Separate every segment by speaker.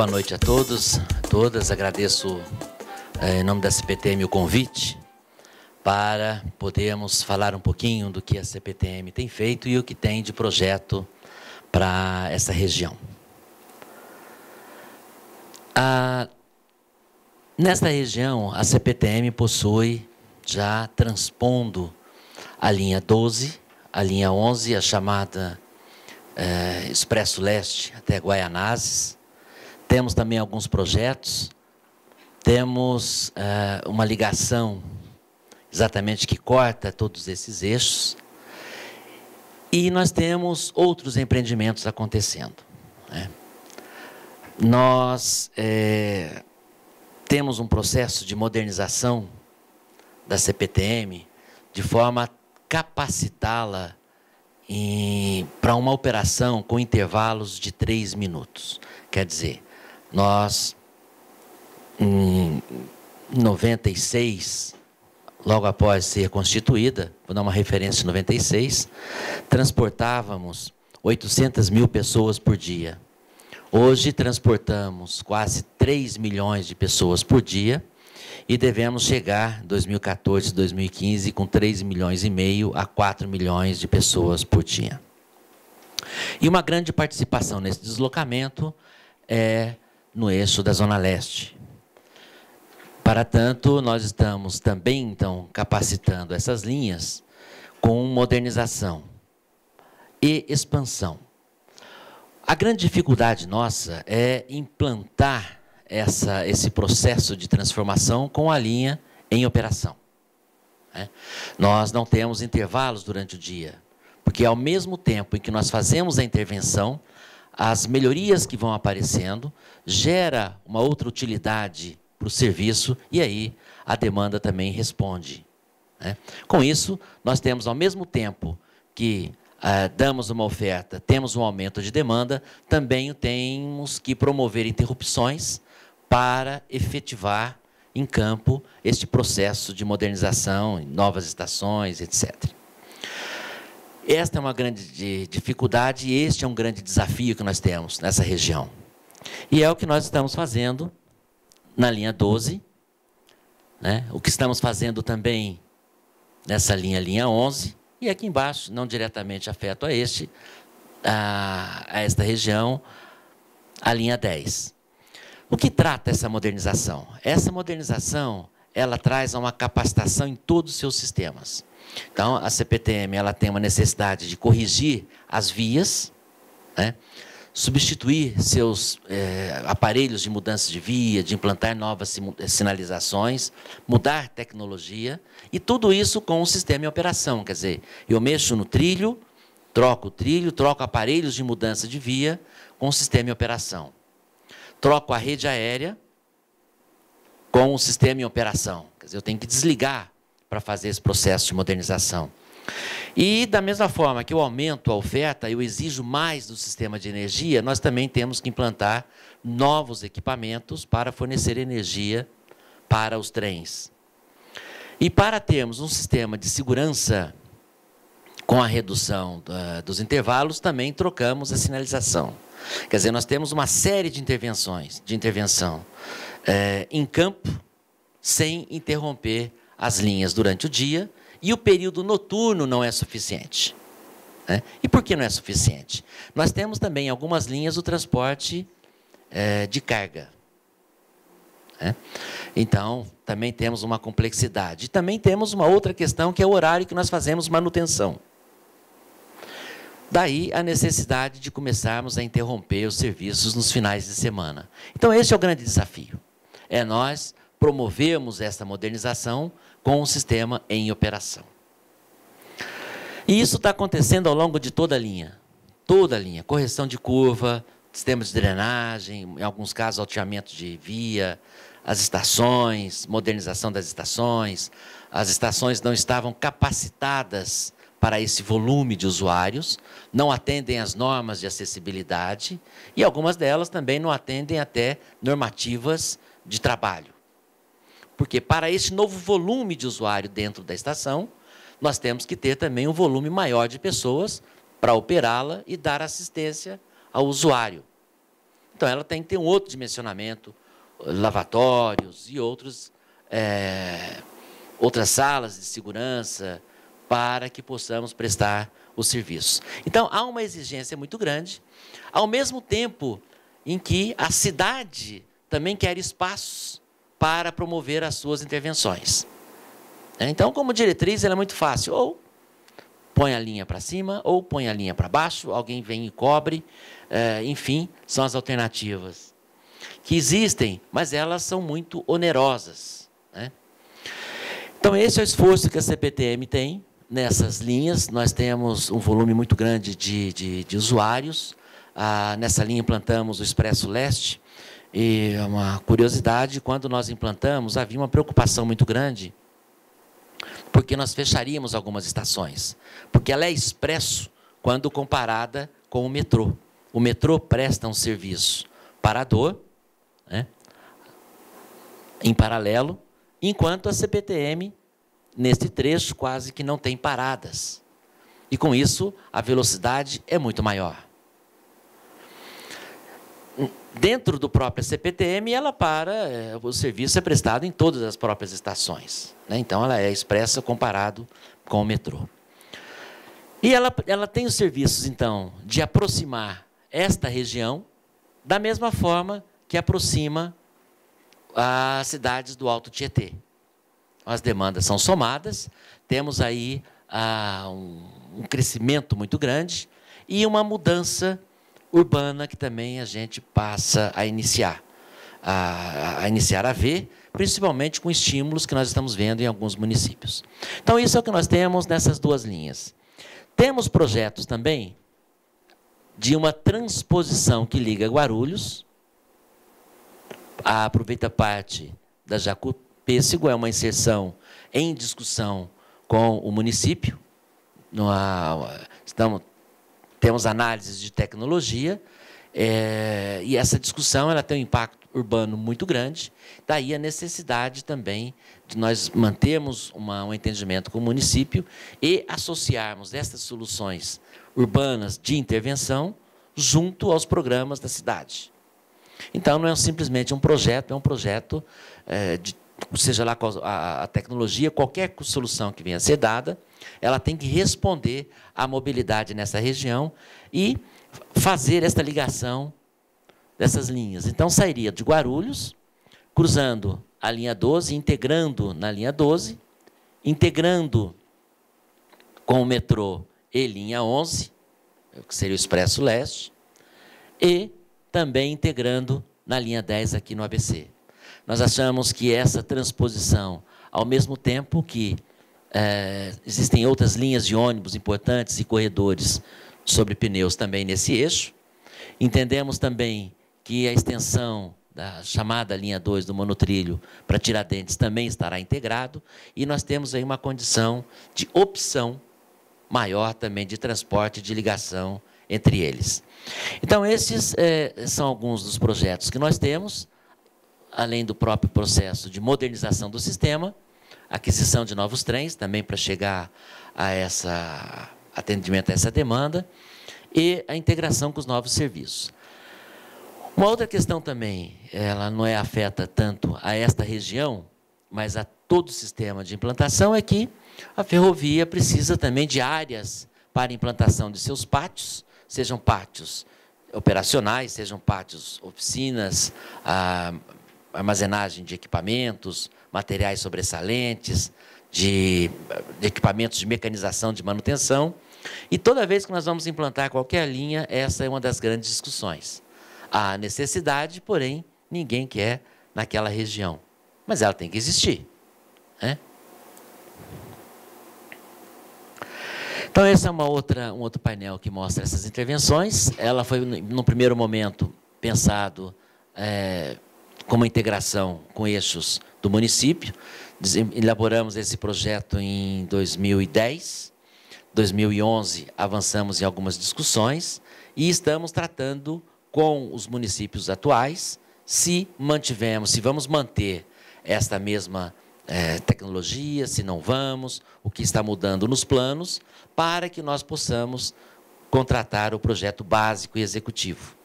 Speaker 1: Boa noite a todos, todas. Agradeço, em nome da CPTM, o convite para podermos falar um pouquinho do que a CPTM tem feito e o que tem de projeto para essa região. Nesta região, a CPTM possui, já transpondo a linha 12, a linha 11, a chamada Expresso Leste até Guaianazes. Temos também alguns projetos, temos uma ligação exatamente que corta todos esses eixos, e nós temos outros empreendimentos acontecendo, né? Nós temos um processo de modernização da CPTM de forma a capacitá-la para uma operação com intervalos de 3 minutos. Quer dizer, nós, em 96, logo após ser constituída, vou dar uma referência, em 96, transportávamos 800 mil pessoas por dia. Hoje transportamos quase 3 milhões de pessoas por dia e devemos chegar, em 2014, 2015, com 3 milhões e meio a 4 milhões de pessoas por dia. E uma grande participação nesse deslocamento é no eixo da Zona Leste. Para tanto, nós estamos também, então, capacitando essas linhas com modernização e expansão. A grande dificuldade nossa é implantar esse processo de transformação com a linha em operação, né? Nós não temos intervalos durante o dia, porque ao mesmo tempo em que nós fazemos a intervenção, as melhorias que vão aparecendo gera uma outra utilidade para o serviço, e aí a demanda também responde, né? Com isso, nós temos, ao mesmo tempo que damos uma oferta, temos um aumento de demanda, também temos que promover interrupções para efetivar em campo este processo de modernização, novas estações, etc. Esta é uma grande dificuldade e este é um grande desafio que nós temos nessa região. E é o que nós estamos fazendo na linha 12, né? O que estamos fazendo também nessa linha 11, e aqui embaixo, não diretamente afeto a esta região, a linha 10. O que trata essa modernização? Essa modernização, ela traz uma capacitação em todos os seus sistemas. Então, a CPTM ela tem uma necessidade de corrigir as vias, né? Substituir seus aparelhos de mudança de via, de implantar novas sinalizações, mudar tecnologia, e tudo isso com o sistema em operação. Quer dizer, eu mexo no trilho, troco aparelhos de mudança de via com o sistema em operação. Troco a rede aérea com o sistema em operação. Quer dizer, eu tenho que desligar para fazer esse processo de modernização. E, da mesma forma que eu aumento a oferta, eu exijo mais do sistema de energia, nós também temos que implantar novos equipamentos para fornecer energia para os trens. E para termos um sistema de segurança com a redução dos intervalos, também trocamos a sinalização. Quer dizer, nós temos uma série de intervenção em campo, sem interromper as linhas durante o dia, e o período noturno não é suficiente, né? E por que não é suficiente? Nós temos também algumas linhas do transporte de carga, né? Então, também temos uma complexidade. E também temos uma outra questão, que é o horário que nós fazemos manutenção. Daí a necessidade de começarmos a interromper os serviços nos finais de semana. Então, esse é o grande desafio. É nós promovermos essa modernização com o sistema em operação. E isso está acontecendo ao longo de toda a linha. Toda a linha. Correção de curva, sistema de drenagem, em alguns casos, alteamento de via, as estações, modernização das estações. As estações não estavam capacitadas para esse volume de usuários, não atendem às normas de acessibilidade, e algumas delas também não atendem até normativas de trabalho. Porque para esse novo volume de usuário dentro da estação, nós temos que ter também um volume maior de pessoas para operá-la e dar assistência ao usuário. Então, ela tem que ter um outro dimensionamento, lavatórios e outras salas de segurança para que possamos prestar os serviços. Então, há uma exigência muito grande, ao mesmo tempo em que a cidade também quer espaços para promover as suas intervenções. Então, como diretriz, ela é muito fácil. Ou põe a linha para cima, ou põe a linha para baixo, alguém vem e cobre. Enfim, são as alternativas que existem, mas elas são muito onerosas. Então, esse é o esforço que a CPTM tem nessas linhas. Nós temos um volume muito grande de usuários. Nessa linha implantamos o Expresso Leste. E uma curiosidade, quando nós implantamos, havia uma preocupação muito grande, porque nós fecharíamos algumas estações. Porque ela é expresso quando comparada com o metrô. O metrô presta um serviço parador, em paralelo, enquanto a CPTM, neste trecho, quase que não tem paradas. E, com isso, a velocidade é muito maior. Dentro do próprio CPTM, o serviço é prestado em todas as próprias estações. Então, ela é expressa comparado com o metrô. E ela tem os serviços, então, de aproximar esta região da mesma forma que aproxima as cidades do Alto Tietê. As demandas são somadas, temos aí um crescimento muito grande e uma mudança urbana que também a gente passa a iniciar a ver, principalmente com estímulos que nós estamos vendo em alguns municípios. Então, isso é o que nós temos nessas duas linhas. Temos projetos também de uma transposição que liga Guarulhos, aproveita parte da Jacú-Pêssego, é uma inserção em discussão com o município. Temos análises de tecnologia, e essa discussão ela tem um impacto urbano muito grande, daí a necessidade também de nós mantermos um entendimento com o município e associarmos essas soluções urbanas de intervenção junto aos programas da cidade. Então, não é simplesmente um projeto, é um projeto, seja lá qual a tecnologia, qualquer solução que venha a ser dada, ela tem que responder à mobilidade nessa região e fazer esta ligação dessas linhas. Então, sairia de Guarulhos, cruzando a linha 12, integrando na linha 12, integrando com o metrô e linha 11, que seria o Expresso Leste, e também integrando na linha 10 aqui no ABC. Nós achamos que essa transposição, ao mesmo tempo que existem outras linhas de ônibus importantes e corredores sobre pneus também nesse eixo, entendemos também que a extensão da chamada linha 2 do monotrilho para Tiradentes também estará integrado, e nós temos aí uma condição de opção maior também de transporte e de ligação entre eles. Então, esses são alguns dos projetos que nós temos, além do próprio processo de modernização do sistema, aquisição de novos trens, também para chegar a atendimento a essa demanda, e a integração com os novos serviços. Uma outra questão também, ela não afeta tanto a esta região, mas a todo o sistema de implantação, é que a ferrovia precisa também de áreas para implantação de seus pátios, sejam pátios operacionais, sejam pátios oficinas, armazenagem de equipamentos, materiais sobressalentes, de equipamentos de mecanização de manutenção. E toda vez que nós vamos implantar qualquer linha, essa é uma das grandes discussões. Há necessidade, porém, ninguém quer naquela região. Mas ela tem que existir. Então, esse é um outro painel que mostra essas intervenções. Ela foi, no primeiro momento, pensado como integração com eixos do município. Elaboramos esse projeto em 2010. 2011, avançamos em algumas discussões e estamos tratando com os municípios atuais se vamos manter esta mesma tecnologia, se não vamos, o que está mudando nos planos, para que nós possamos contratar o projeto básico e executivo.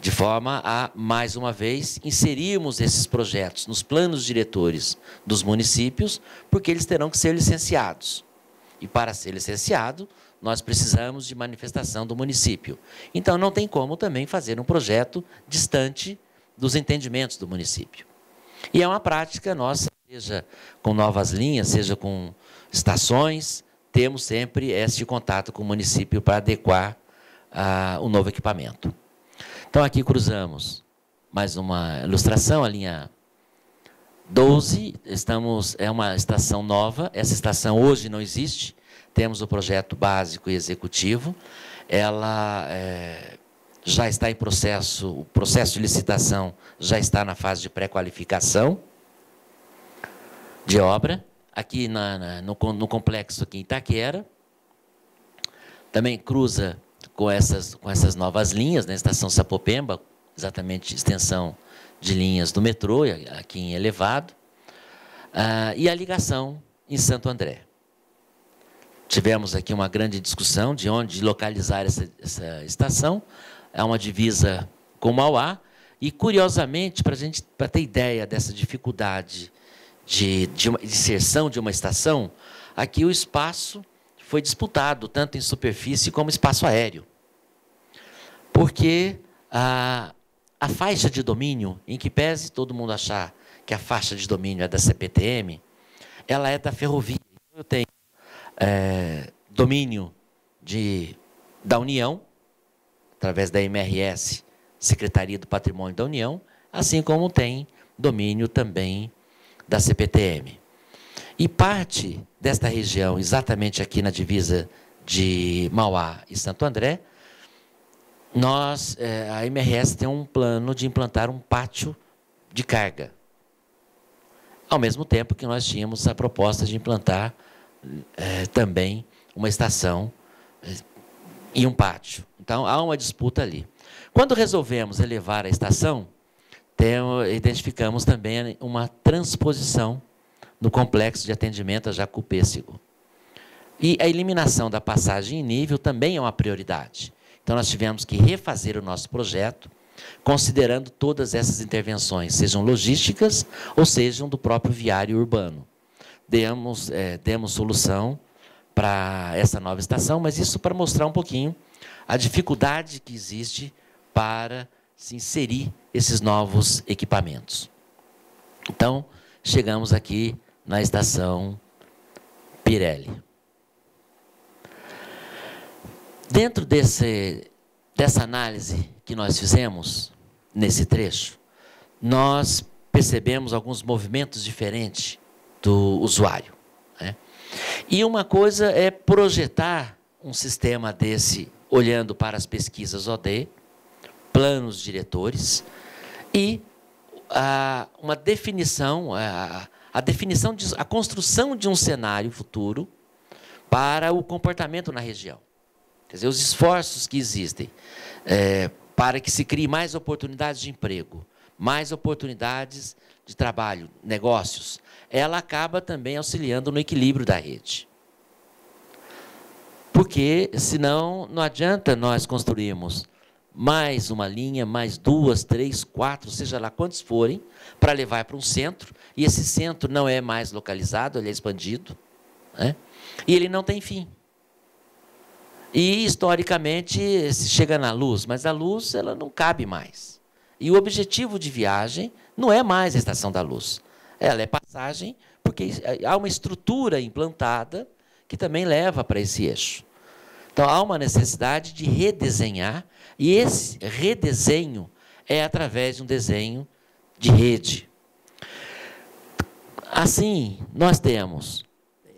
Speaker 1: de forma a, mais uma vez, inserirmos esses projetos nos planos diretores dos municípios, porque eles terão que ser licenciados. E, para ser licenciado, nós precisamos de manifestação do município. Então, não tem como também fazer um projeto distante dos entendimentos do município. E é uma prática nossa, seja com novas linhas, seja com estações, temos sempre este contato com o município para adequar o novo equipamento. Então, aqui cruzamos mais uma ilustração, a linha 12, é uma estação nova, essa estação hoje não existe, temos o projeto básico e executivo, ela já está em processo, o processo de licitação já está na fase de pré-qualificação de obra, aqui no complexo aqui em Itaquera, também cruza com essas novas linhas, na estação Sapopemba, exatamente extensão de linhas do metrô, aqui em elevado, e a ligação em Santo André. Tivemos aqui uma grande discussão de onde localizar essa estação, é uma divisa com Mauá, e, curiosamente, para ter ideia dessa dificuldade de inserção de uma estação, aqui o espaço foi disputado, tanto em superfície como espaço aéreo. Porque a faixa de domínio, em que pese todo mundo achar que a faixa de domínio é da CPTM, ela é da ferrovia. Eu tenho domínio da União, através da MRS, Secretaria do Patrimônio da União, assim como tem domínio também da CPTM. E parte desta região, exatamente aqui na divisa de Mauá e Santo André, a MRS tem um plano de implantar um pátio de carga. Ao mesmo tempo que nós tínhamos a proposta de implantar também uma estação e um pátio. Então, há uma disputa ali. Quando resolvemos elevar a estação, identificamos também uma transposição no complexo de atendimento a Jacú-Pêssego. E a eliminação da passagem em nível também é uma prioridade. Então, nós tivemos que refazer o nosso projeto, considerando todas essas intervenções, sejam logísticas ou sejam do próprio viário urbano. Demos solução para essa nova estação, mas isso para mostrar um pouquinho a dificuldade que existe para se inserir esses novos equipamentos. Então, chegamos aqui na estação Pirelli. Dentro dessa análise que nós fizemos, nesse trecho, nós percebemos alguns movimentos diferentes do usuário, né? E uma coisa é projetar um sistema desse, olhando para as pesquisas OD, planos diretores, e uma definição, a construção de um cenário futuro para o comportamento na região. Quer dizer, os esforços que existem para que se crie mais oportunidades de emprego, mais oportunidades de trabalho, negócios, ela acaba também auxiliando no equilíbrio da rede. Porque, senão, não adianta nós construirmos mais uma linha, mais 2, 3, 4, seja lá quantos forem, para levar para um centro, e esse centro não é mais localizado, ele é expandido, né? E ele não tem fim. E, historicamente, se chega na luz, mas a luz ela não cabe mais. E o objetivo de viagem não é mais a Estação da Luz. Ela é passagem, porque há uma estrutura implantada que também leva para esse eixo. Então, há uma necessidade de redesenhar, e esse redesenho é através de um desenho de rede. Assim, nós temos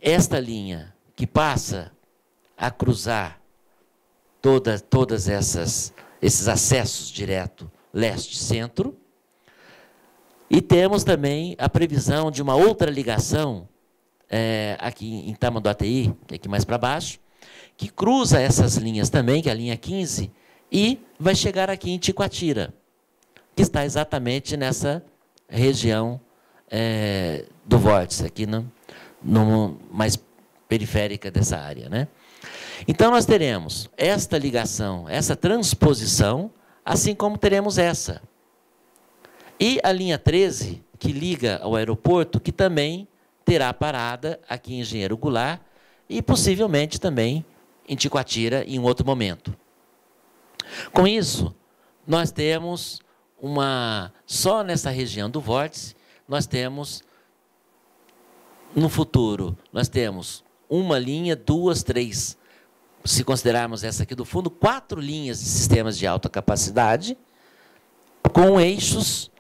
Speaker 1: esta linha que passa a cruzar todas esses acessos direto leste-centro, e temos também a previsão de uma outra ligação, aqui em Tamanduateí, aqui mais para baixo, que cruza essas linhas também, que é a linha 15, e vai chegar aqui em Ticoatira, que está exatamente nessa região do vórtice, aqui mais periférica dessa área, né? Então, nós teremos esta ligação, essa transposição assim como teremos essa. E a linha 13, que liga ao aeroporto, que também terá parada aqui em Engenheiro Goulart e possivelmente também em Ticoatira em um outro momento. Com isso, nós temos só nessa região do vórtice, nós temos, no futuro, nós temos uma linha, duas, três, se considerarmos essa aqui do fundo, 4 linhas de sistemas de alta capacidade, com eixos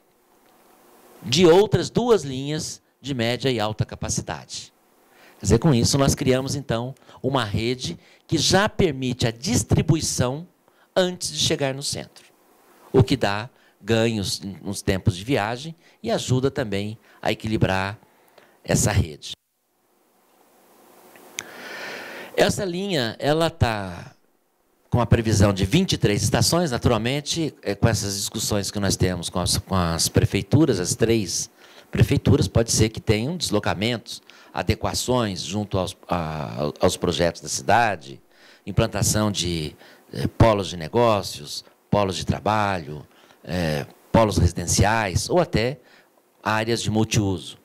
Speaker 1: de outras 2 linhas de média e alta capacidade. Quer dizer, com isso, nós criamos, então, uma rede que já permite a distribuição antes de chegar no centro, o que dá ganhos nos tempos de viagem e ajuda também a equilibrar essa rede. Essa linha, ela está com a previsão de 23 estações, naturalmente, com essas discussões que nós temos com as prefeituras, as 3 prefeituras, pode ser que tenham deslocamentos, adequações junto aos projetos da cidade, implantação de polos de negócios, polos de trabalho, polos residenciais ou até áreas de multiuso.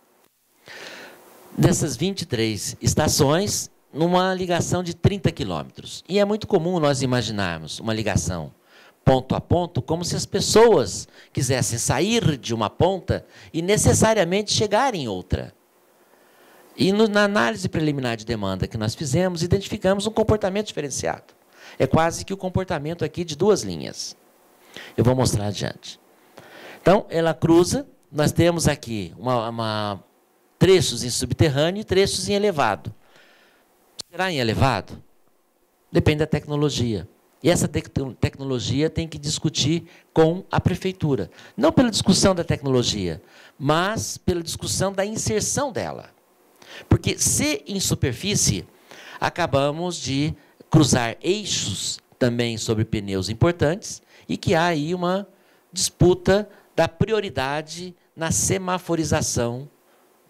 Speaker 1: Dessas 23 estações, numa ligação de 30 quilômetros. E é muito comum nós imaginarmos uma ligação ponto a ponto, como se as pessoas quisessem sair de uma ponta e necessariamente chegar em outra. E na análise preliminar de demanda que nós fizemos, identificamos um comportamento diferenciado. É quase que o comportamento aqui de 2 linhas. Eu vou mostrar adiante. Então, ela cruza, nós temos aqui trechos em subterrâneo e trechos em elevado. Será em elevado? Depende da tecnologia. E essa tecnologia tem que discutir com a prefeitura. Não pela discussão da tecnologia, mas pela discussão da inserção dela. Porque se em superfície, acabamos de cruzar eixos também sobre pneus importantes e que há aí uma disputa da prioridade na semaforização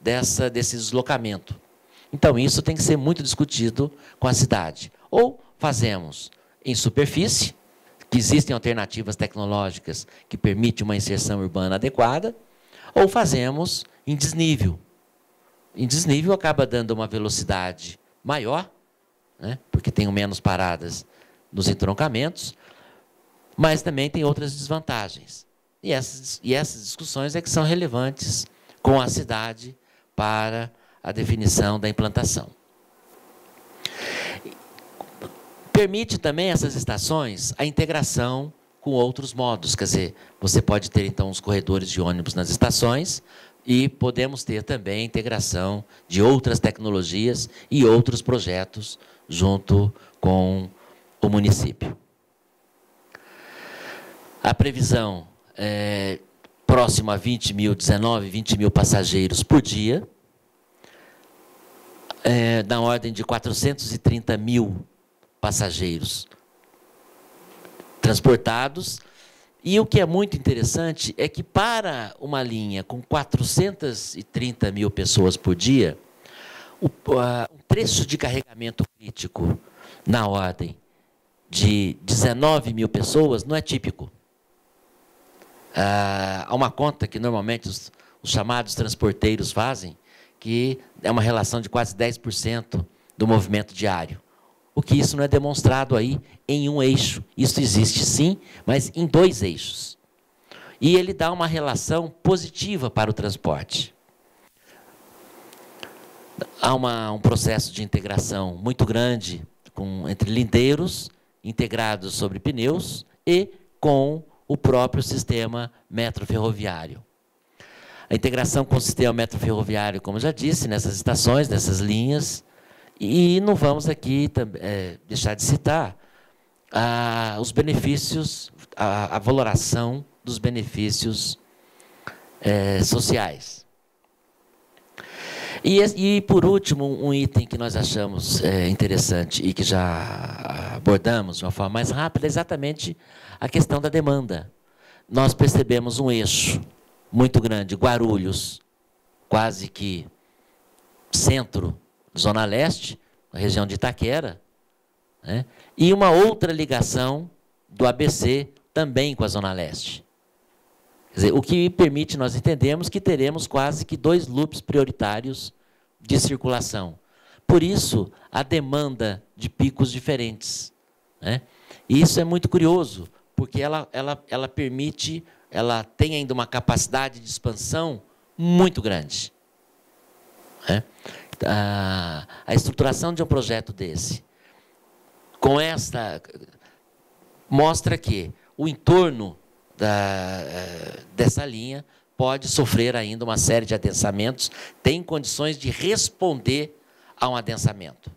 Speaker 1: desse deslocamento. Então, isso tem que ser muito discutido com a cidade. Ou fazemos em superfície, que existem alternativas tecnológicas que permitem uma inserção urbana adequada, ou fazemos em desnível. Em desnível acaba dando uma velocidade maior, né, porque tem menos paradas nos entroncamentos, mas também tem outras desvantagens. E essas discussões é que são relevantes com a cidade para a definição da implantação. Permite também essas estações a integração com outros modos, quer dizer, você pode ter então os corredores de ônibus nas estações e podemos ter também a integração de outras tecnologias e outros projetos junto com o município. A previsão é próximo a 20 mil passageiros por dia, na ordem de 430 mil passageiros transportados. E o que é muito interessante é que para uma linha com 430 mil pessoas por dia, o trecho de carregamento crítico na ordem de 19 mil pessoas não é típico. Há uma conta que normalmente os chamados transporteiros fazem, que é uma relação de quase 10% do movimento diário. O que isso não é demonstrado aí em um eixo. Isso existe sim, mas em 2 eixos. E ele dá uma relação positiva para o transporte. Há um processo de integração muito grande entre lindeiros integrados sobre pneus e com o próprio sistema metroferroviário. A integração com o sistema metroferroviário, como já disse, nessas estações, nessas linhas, e não vamos aqui deixar de citar os benefícios, a valoração dos benefícios sociais. E, por último, um item que nós achamos interessante e que já abordamos de uma forma mais rápida é exatamente a questão da demanda. Nós percebemos um eixo muito grande, Guarulhos, quase que centro, Zona Leste, na região de Itaquera, né? E uma outra ligação do ABC também com a Zona Leste. Quer dizer, o que permite nós entendermos que teremos quase que 2 loops prioritários de circulação. Por isso, a demanda de picos diferentes, né? E isso é muito curioso, porque ela permite, ela tem ainda uma capacidade de expansão muito grande, né? A estruturação de um projeto desse, com esta, mostra que o entorno dessa linha pode sofrer ainda uma série de adensamentos, tem condições de responder a um adensamento.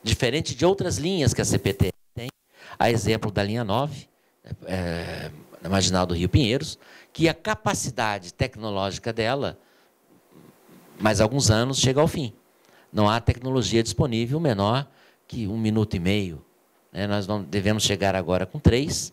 Speaker 1: Diferente de outras linhas que a CPTM tem, a exemplo da linha 9, na Marginal do Rio Pinheiros, que a capacidade tecnológica dela, mais alguns anos, chega ao fim. Não há tecnologia disponível menor que 1 minuto e meio. Né? Nós não devemos chegar agora com 3,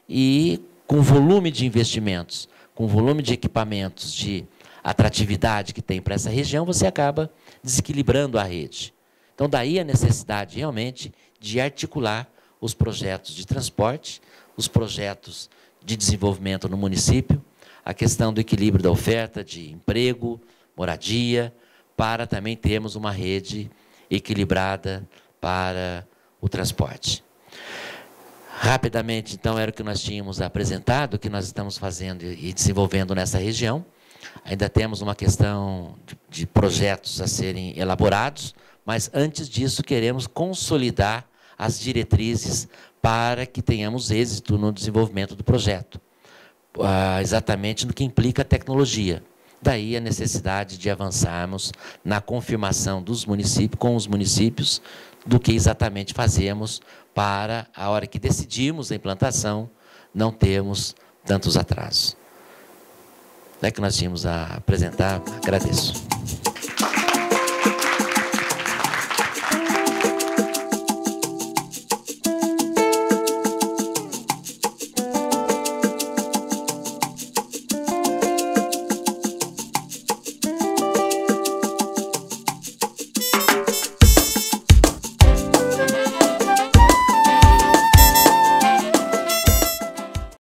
Speaker 1: e com volume de investimentos, com volume de equipamentos, de atratividade que tem para essa região, você acaba desequilibrando a rede. Então, daí a necessidade, realmente, de articular os projetos de transporte, os projetos de desenvolvimento no município, a questão do equilíbrio da oferta de emprego, moradia, para também termos uma rede equilibrada para o transporte. Rapidamente, então, era o que nós tínhamos apresentado, o que nós estamos fazendo e desenvolvendo nessa região. Ainda temos uma questão de projetos a serem elaborados, mas, antes disso, queremos consolidar as diretrizes para que tenhamos êxito no desenvolvimento do projeto, exatamente no que implica a tecnologia. Daí a necessidade de avançarmos na confirmação dos municípios, com os municípios, do que exatamente fazemos para, a hora que decidirmos a implantação, não termos tantos atrasos. É que nós tínhamos a apresentar. Agradeço.